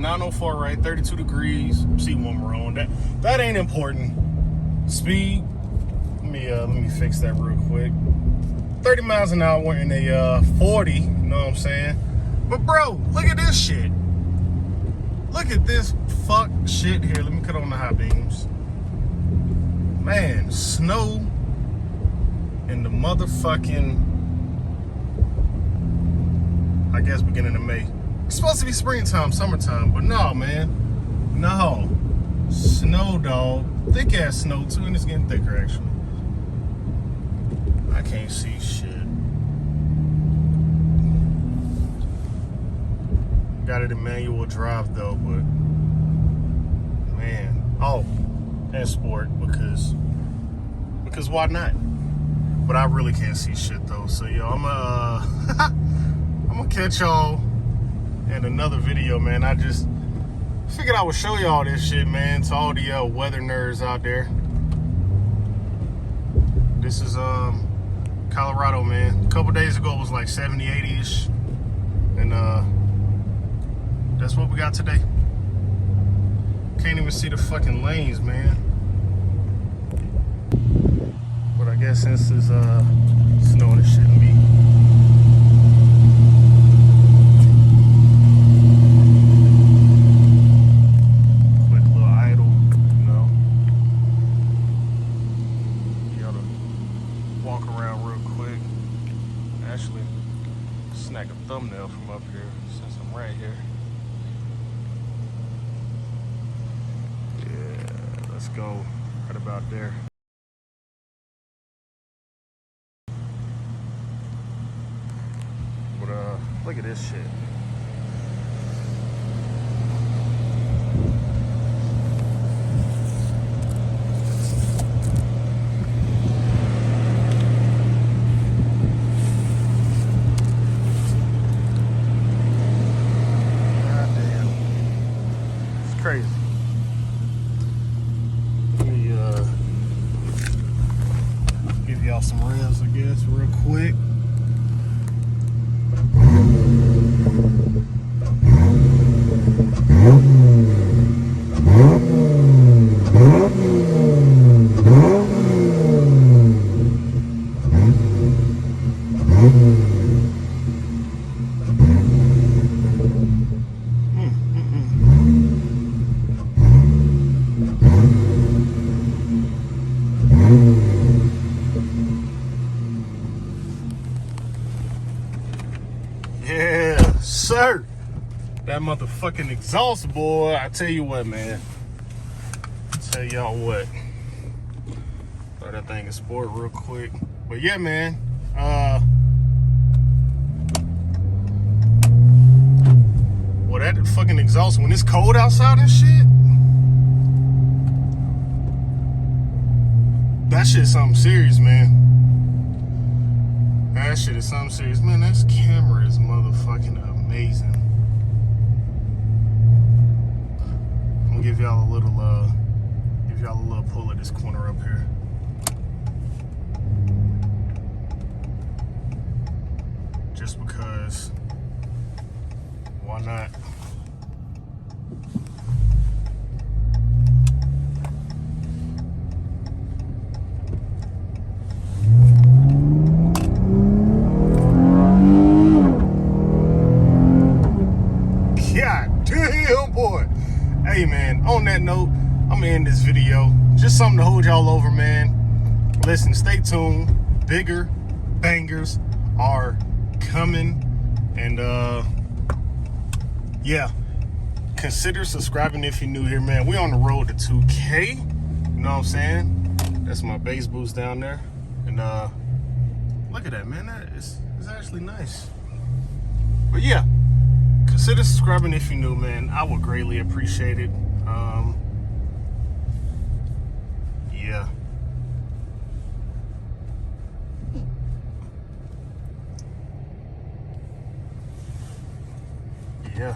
904 right, 32 degrees. See one we're on. That ain't important. Speed. Let me fix that real quick. 30 miles an hour in a 40. You know what I'm saying? But bro, look at this shit. Look at this fuck shit here. Let me cut on the high beams. Man, snow in the motherfucking, I guess, beginning of May. It's supposed to be springtime, summertime, but no, man. No. Snow, dog. Thick ass snow, too, and it's getting thicker, actually. I can't see shit. Got it in manual drive, though, but man. Oh, and sport, because why not? But I really can't see shit, though. So, yo, I'm gonna catch y'all in another video, man. I just figured I would show y'all this shit, man, to all the weather nerds out there. This is Colorado, man. A couple days ago it was like 70, 80-ish. And that's what we got today. Can't even see the fucking lanes, man. But I guess since it's snowing, it shouldn't be. Actually, snag a thumbnail from up here since I'm right here. Yeah, let's go right about there. But look at this shit. Crazy. Let me give y'all some revs, I guess, real quick. Yeah, sir. That motherfucking exhaust, boy. I tell you what, man. Tell y'all what. Throw that thing in sport real quick. But yeah, man. Well, that fucking exhaust, when it's cold outside and shit, that shit's something serious, man. That shit is something serious. Man, this camera is motherfucking amazing. I'm gonna give y'all a little pull of this corner up here. Just because, why not? God damn, boy. Hey, man, on that note, I'm gonna end this video. Just something to hold y'all over, man. Listen, stay tuned. Bigger bangers are coming. And, yeah. Consider subscribing if you're new here, man. We on the road to 2K. You know what I'm saying? That's my bass boost down there. And, look at that, man. That is actually nice. But, yeah. Consider subscribing if you're new, man. I would greatly appreciate it. Yeah. Yeah.